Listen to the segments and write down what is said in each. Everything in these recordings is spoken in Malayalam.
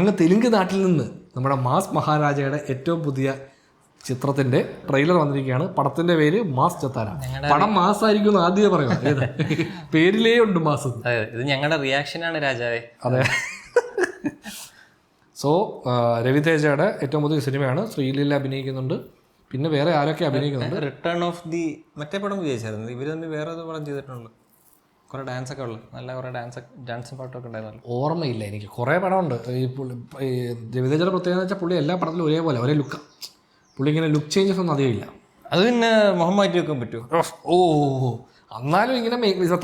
അങ്ങ് തെലുങ്ക് നാട്ടിൽ നിന്ന് നമ്മുടെ മാസ് മഹാരാജയുടെ ഏറ്റവും പുതിയ ചിത്രത്തിന്റെ ട്രെയിലർ വന്നിരിക്കുകയാണ്. പടത്തിന്റെ പേര് മാസ് ചത്താര. പടം മാസ് ആയിരിക്കും എന്ന് ആദ്യമേ പറയാം. പേരിലേ ഉണ്ട് മാസ്. ഇത് ഞങ്ങളുടെ റിയാക്ഷനാണ് രാജാവേ. അതെ. സോ രവിതേജയുടെ ഏറ്റവും പുതിയ സിനിമയാണ്. ശ്രീലീല അഭിനയിക്കുന്നുണ്ട്. പിന്നെ വേറെ ആരൊക്കെ അഭിനയിക്കുന്നുണ്ട്? റിട്ടേൺ ഓഫ് ദി മറ്റേ പടം വിജയിച്ചായിരുന്നു. ഇവർ തന്നെ വേറെ ഏത് പടം ചെയ്തിട്ടുള്ളൂ. കുറെ ഡാൻസ് ഒക്കെ ഉള്ളു. നല്ല കുറെ ഡാൻസും പാട്ടൊക്കെ ഉണ്ടായിരുന്നു. ഓർമ്മയില്ല എനിക്ക്. കുറേ പടമുണ്ട്. ഈ രവിതേജയുടെ പ്രത്യേകത വെച്ചാൽ പുള്ളി എല്ലാ പടത്തിലും ഒരേപോലെ ഒരേ ലുക്ക്. പുള്ളി ഇങ്ങനെ ലുക്ക് ചേഞ്ചസ് ഒന്നും അധികമില്ല. അത് പിന്നെ മുഖം മാറ്റി വെക്കാൻ പറ്റുമോ? എന്നാലും ഇങ്ങനെ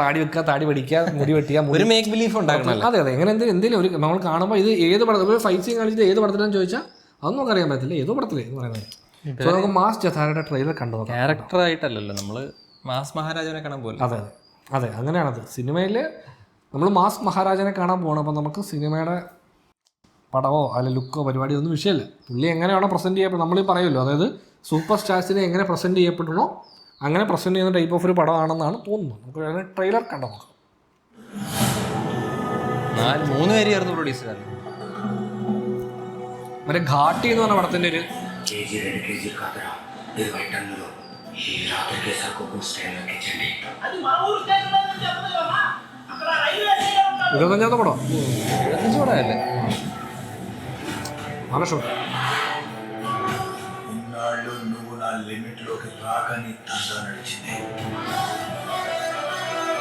താടി വെക്കുക, താടി പഠിക്കുക, മുടി വെട്ടിയ ഒരു മേക്ക് ബിലീഫ് ഉണ്ടാക്കണം. അതെ അതെ. എങ്ങനെ എന്തെങ്കിലും ഒരു നമ്മൾ കാണുമ്പോൾ ഇത് ഏത് പടത്തിൽ ഫൈറ്റ് സീൻ കാണിച്ചിട്ട് ഏത് പടത്തിലാന്ന് ചോദിച്ചാൽ അതൊന്നും നമുക്ക് അറിയാൻ പറ്റില്ല. ഏതോ പടത്തിലേ എന്ന് പറയുന്നത്. സോ നമുക്ക് മാസ് ചത്താരയുടെ ട്രെയിലർ കണ്ടു. ക്യാരക്ടർ ആയിട്ടല്ലല്ലോ നമ്മള് മാസ് മഹാരാജനെ കാണാൻ പോലെ. അതെ അതെ അതെ അങ്ങനെയാണത്. സിനിമയിൽ നമ്മൾ മാസ് മഹാരാജനെ കാണാൻ പോകണം. അപ്പം നമുക്ക് സിനിമയുടെ പടമോ അല്ല ലുക്കോ പരിപാടിയോ ഒന്നും വിഷയമല്ല. പുള്ളി എങ്ങനെയാണോ പ്രസൻറ്റ് ചെയ്യപ്പെടുന്നത് നമ്മൾ പറയുമല്ലോ. അതായത് സൂപ്പർ സ്റ്റാർസിനെ എങ്ങനെ പ്രസൻറ്റ് ചെയ്യപ്പെടണോ അങ്ങനെ പ്രസൻറ്റ് ചെയ്യുന്ന ടൈപ്പ് ഓഫ് ഒരു പടമാണെന്നാണ് തോന്നുന്നത്. നമുക്ക് ട്രെയിലർ കണ്ടു നോക്കാം. 3 പേര് ചേർന്ന് പ്രൊഡ്യൂസ് ചെയ്തു. മറ്റേ ഘാട്ടി എന്ന് പറഞ്ഞ പടത്തിൻ്റെ ഒരു 25ാമത്തെ പടം. 25 പടമല്ലേ? നല്ല ഷോട്ട്.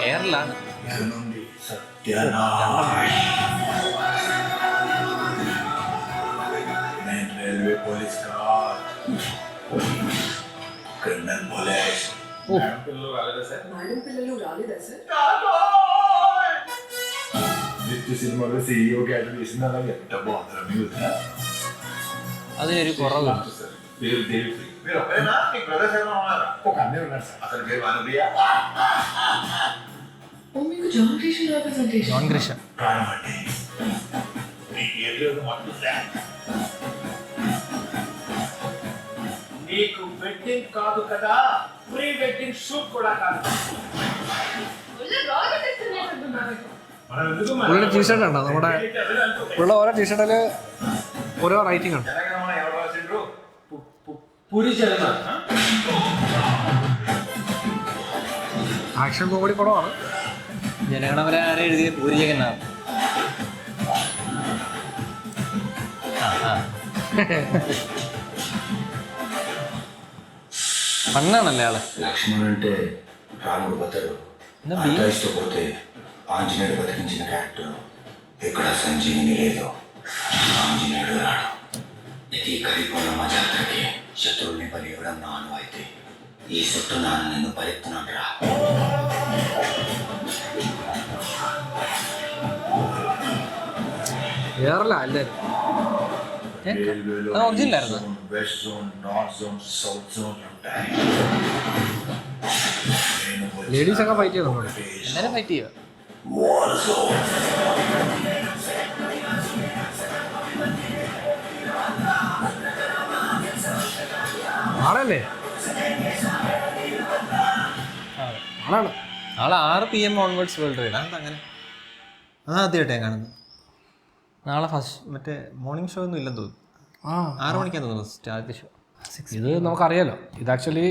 എയറിലാണ്. रेलवे पुलिस का क्रिमिनल पुलिस സിനിമയുടെ സിഇഒ ആയിട്ട് വീശുന്നതാണ് എന്റെ ബോധം. അതിനൊരു കുറവുണ്ട്. ജോൺ ഗ്രിഷ. నీకు వెడ్డింగ్ కాదు కదా, ప్రీ వెడ్డింగ్ షూట్ కూడా కాదు. പുള്ളിയുടെ ടീഷർട്ട് ഉണ്ടോ? നമ്മുടെ പുള്ള ഓരോ ടീഷർട്ടിൽ ഓരോ റൈറ്റിംഗ് ഉണ്ട്. ആക്ഷൻ കോമഡി പടമാണ്. ജനഗണമന ആരെ എഴുതിയ പൂരി ജഗന്നാഥ്. പണ്ണാണല്ലേ ആള്. లక్ష్మణ్ అంటే రాముడు బతడు, పోతే ఆంజనేయుడు బతికించిన క్యారెక్టర్. ఇక్కడ సంజీవిని లేదు, ఆంజనేయుడు రాడు. ప్రతి కరిపోలమ్మ జాతరకి శత్రువుల్ని బలి ఇవ్వడం నా అనువైతే. ఈ చుట్టూ నాన్న నిన్ను పరిస్తున్నాడు రా. വേറല്ല എല്ലാവരും west zone, north zone, south zone ఉంటాయి. ലേഡീസ് ഒക്കെ ഫൈറ്റ് ചെയ്യുന്നുണ്ട്. എല്ലാരും ഫൈറ്റ് ചെയ്യുക. ആളല്ലേ ആളാണ്. നാളെ 6 PM ഓൺവേർഡ്സ് വേൾഡ് റൈഡ്. അങ്ങനെ അതാദ്യമായിട്ട് ഞാൻ കാണുന്നത്. നാളെ ഫസ്റ്റ് മറ്റേ മോർണിംഗ് ഷോ ഒന്നും ഇല്ലെന്ന് തോന്നുന്നു. 6 മണിക്കാന്ന് തോന്നുന്നു സ്റ്റാർട്ട് ഷോ. ഇത് നമുക്കറിയാലോ. ഇത് ആക്ച്വലി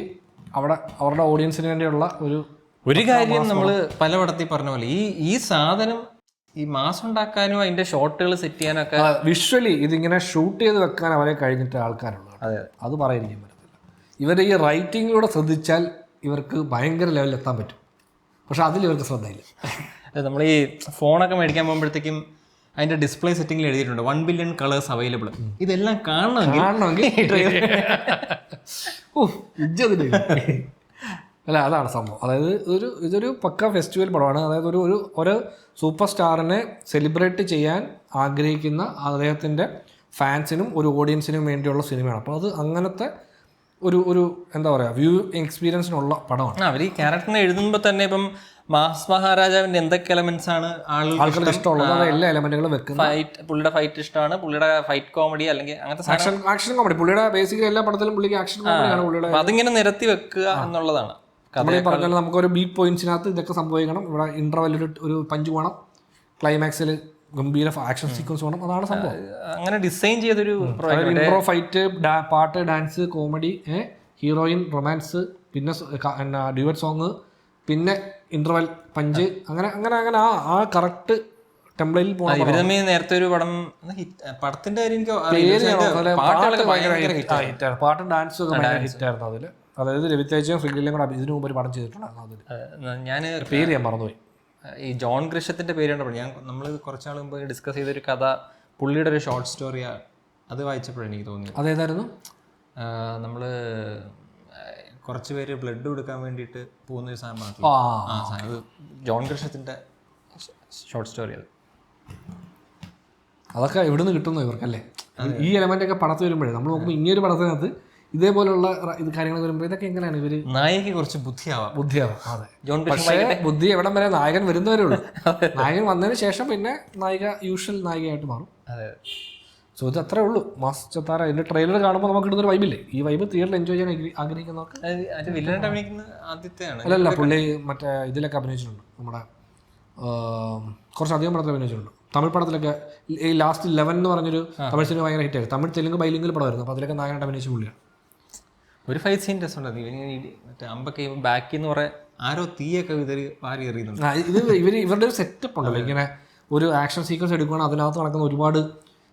അവിടെ അവരുടെ ഓഡിയൻസിന് വേണ്ടിയുള്ള ഒരു കാര്യം നമ്മൾ പല പടത്തിൽ പറഞ്ഞ പോലെ ഈ സാധനം ഈ മാസം ഉണ്ടാക്കാനും അതിന്റെ ഷോട്ടുകൾ സെറ്റ് ചെയ്യാനൊക്കെ വിഷ്വലി ഇതിങ്ങനെ ഷൂട്ട് ചെയ്ത് വെക്കാൻ അവരെ കഴിഞ്ഞിട്ട് ആൾക്കാരുള്ളൂ. അത് പറയാതിരിക്കാൻ പറ്റത്തില്ല. ഇവരുടെ ഈ റൈറ്റിങ്ങിലൂടെ ശ്രദ്ധിച്ചാൽ ഇവർക്ക് ഭയങ്കര ലെവലിൽ എത്താൻ പറ്റും. പക്ഷെ അതിൽ ഇവർക്ക് ശ്രദ്ധയില്ല. നമ്മൾ ഈ ഫോണൊക്കെ മേടിക്കാൻ പോകുമ്പോഴത്തേക്കും അതിന്റെ ഡിസ്പ്ലേ സെറ്റിംഗിൽ എഴുതിയിട്ടുണ്ട് 1 ബില്യൺ കളേഴ്സ് അവൈലബിൾ. ഇതെല്ലാം കാണണമെങ്കിൽ അല്ല അതാണ് സംഭവം. അതായത് ഇതൊരു പക്ക ഫെസ്റ്റിവൽ പടമാണ്. അതായത് ഒരു സൂപ്പർ സ്റ്റാറിനെ സെലിബ്രേറ്റ് ചെയ്യാൻ ആഗ്രഹിക്കുന്ന അദ്ദേഹത്തിൻ്റെ ഫാൻസിനും ഒരു ഓഡിയൻസിനും വേണ്ടിയുള്ള സിനിമയാണ്. അപ്പോൾ അത് അങ്ങനത്തെ ഒരു എന്താ പറയുക വ്യൂ എക്സ്പീരിയൻസിനുള്ള പടമാണ്. അവർ ഈ ക്യാരക്ടറിനെ എഴുതുമ്പോൾ തന്നെ ഇപ്പം മാസ് മഹാരാജാവിന്റെ എന്തൊക്കെ എലമെന്റ്സ് ആണ് ആൾക്കാർക്ക് ഇഷ്ടമുള്ളത് എല്ലാ എലമെന്റുകളും വെക്കുന്നത്. പുള്ളിയുടെ ഫൈറ്റ് ഇഷ്ടമാണ്, പുള്ളിയുടെ ഫൈറ്റ് കോമഡി അല്ലെങ്കിൽ അങ്ങനത്തെ ആക്ഷൻ കോമഡി. പുള്ളിയുടെ ബേസിക്കലി എല്ലാ പടത്തിലും പുള്ളിക്ക് ആക്ഷൻ കോമഡിയാണ് പുള്ളിയുടെ. അതിങ്ങനെ നിരത്തി വെക്കുക എന്നുള്ളതാണ്. നമ്മൾ ഈ പറഞ്ഞാൽ നമുക്കൊരു ബീറ്റ് പോയിന്റ്സിനകത്ത് ഇതൊക്കെ സംഭവിക്കണം. ഇവിടെ ഇന്റർവെല്ലിൽ ഒരു പഞ്ച് വേണം, ക്ലൈമാക്സിൽ ഗംഭീര ആക്ഷൻ സീക്വൻസ് വേണം, അതാണ് സംഭവം. അങ്ങനെ ഡിസൈൻ ചെയ്തൊരു ഇൻട്രോ, ഫൈറ്റ്, പാട്ട്, ഡാൻസ്, കോമഡി, ഹീറോയിൻ, റൊമാൻസ്, പിന്നെ ഡ്യുവറ്റ് സോങ്, പിന്നെ ഇന്റർവെൽ പഞ്ച്, അങ്ങനെ അങ്ങനെ അങ്ങനെ ആ കറക്റ്റ് ടെംപ്ലേറ്റിൽ പോകണം. ഇവർ തമ്മിൽ നേരത്തെ ഒരു പടം പടത്തിന്റെ കാര്യം പാട്ടും ഡാൻസും ഒക്കെ ഭയങ്കര ഹിറ്റായിരുന്നു അതിൽ. അതായത് രവിതേജയും ഫ്രീലിയും കൂടെ ഇതിനു മുമ്പ് ഒരു പടം ചെയ്തിട്ടുണ്ടായിരുന്നു അതിൽ. ഞാൻ പേര് ഞാൻ മറന്നുപോയി. ഈ ജോൺ ഗ്രിഷത്തിന്റെ പേരാണ് നമ്മൾ കുറച്ചാൾ മുമ്പ് ഡിസ്കസ് ചെയ്തൊരു കഥ, പുള്ളിയുടെ ഒരു ഷോർട്ട് സ്റ്റോറി, അത് വായിച്ചപ്പോഴാണ് എനിക്ക് തോന്നിയത്. അതേതായിരുന്നു? നമ്മൾ കുറച്ച് പേര് ബ്ലഡ് കൊടുക്കാൻ വേണ്ടിയിട്ട് പോകുന്ന ഒരു സാധനം, അത് ജോൺ ഗ്രിഷത്തിന്റെ ഷോർട്ട് സ്റ്റോറി. അതൊക്കെ എവിടെ നിന്ന് കിട്ടുന്നു ഇവർക്കല്ലേ? ഈ എലമെന്റ് ഒക്കെ പടത്ത് വരുമ്പോഴേ നമ്മൾ നോക്കുമ്പോൾ ഇങ്ങനൊരു പടത്തിനകത്ത് ഇതേപോലുള്ള ഇത് കാര്യങ്ങൾ വരുമ്പോൾ ഇതൊക്കെ എങ്ങനെയാണ് ഇവര് നായികക്ക് കുറച്ച് ബുദ്ധിയാവാം. അതെ, പക്ഷേ ബുദ്ധി എവിടം വരെ നായകൻ വരുന്നവരേ ഉള്ളൂ. നായകൻ വന്നതിന് ശേഷം പിന്നെ നായിക യൂഷ്വൽ നായികയായിട്ട് മാറും. സോ ഇത് അത്രേ ഉള്ളൂ. മാസ് ചത്താര ഇതിന്റെ ട്രെയിലർ കാണുമ്പോൾ നമുക്ക് കിട്ടുന്നൊരു വൈബില്ലേ? ഈ വൈബ് തിയേറ്ററിൽ എൻജോയ് ചെയ്യാൻ ആഗ്രഹിക്കുന്നവർക്ക്. അല്ലല്ല, പുള്ളി മറ്റേ ഇതിലൊക്കെ അഭിനയിച്ചിട്ടുണ്ട്, നമ്മുടെ കുറച്ചധികം പടത്തിൽ അഭിനയിച്ചിട്ടുണ്ട്. തമിഴ് പടത്തിലൊക്കെ ഈ ലാസ്റ്റ് 11 എന്ന് പറഞ്ഞൊരു തമിഴ് സിനിമ ഭയങ്കര ഹിറ്റായിരുന്നു. തമിഴ് തെലുങ്ക് ബൈലിംഗിൽ പടമായിരുന്നു. അപ്പോൾ അതിലൊക്കെ നായകനായിട്ട് അഭിനയിച്ച പുള്ളിയാണ്. ഒരു ഫൈറ്റ് സീൻ രസമുണ്ടായിരുന്നു. മറ്റേ അമ്പൊക്കെ ബാക്കിൽ എന്ന് പറയാൻ ആരോ തീയൊക്കെ വാരി എറിയുന്നുണ്ട്. ഇവരുടെ ഒരു സെറ്റപ്പ് ഉണ്ടല്ലോ, ഇങ്ങനെ ഒരു ആക്ഷൻ സീക്വൻസ് എടുക്കുകയാണെങ്കിൽ അതിനകത്ത് നടക്കുന്ന ഒരുപാട്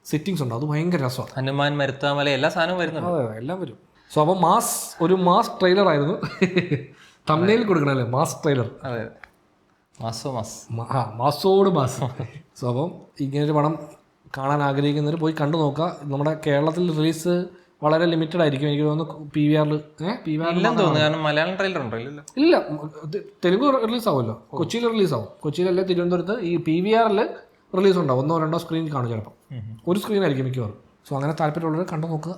സെറ്റിങ്സ് ഉണ്ട്. അത് ഭയങ്കര രസമാണ്. ഹനുമാൻ, മരുത്താമല, എല്ലാ സാധനവും വരുന്നുണ്ട്. അതെ, എല്ലാം വരും. സോ അപ്പോൾ ഒരു മാസ് ട്രെയിലർ ആയിരുന്നു. തമിഴിൽ കൊടുക്കണല്ലേ മാസ് ട്രെയിലർ. അതെ, മാസോട് മാസ്. സോ അപ്പം ഇങ്ങനൊരു പടം കാണാൻ ആഗ്രഹിക്കുന്നവർ പോയി കണ്ടു നോക്കുക. നമ്മുടെ കേരളത്തിൽ റിലീസ് വളരെ ലിമിറ്റഡ് ആയിരിക്കും എനിക്ക് തോന്നുന്നു. PVR കാരണം മലയാളം ട്രെയിലർ ഉണ്ടോ? ഇല്ല, തെലുങ്ക് റിലീസ് ആവുമല്ലോ, കൊച്ചിയിൽ റിലീസ് ആവും. കൊച്ചിയിലല്ലേ തിരുവനന്തപുരത്ത് ഈ PVR റിലീസ് ഉണ്ടാവും. 1-2 സ്ക്രീൻ കാണും ചിലപ്പോൾ. ഒരു സ്ക്രീൻ ആയിരിക്കും മിക്കവാറും. സോ അങ്ങനെ താല്പര്യമുള്ളവർ കണ്ടു നോക്കുക.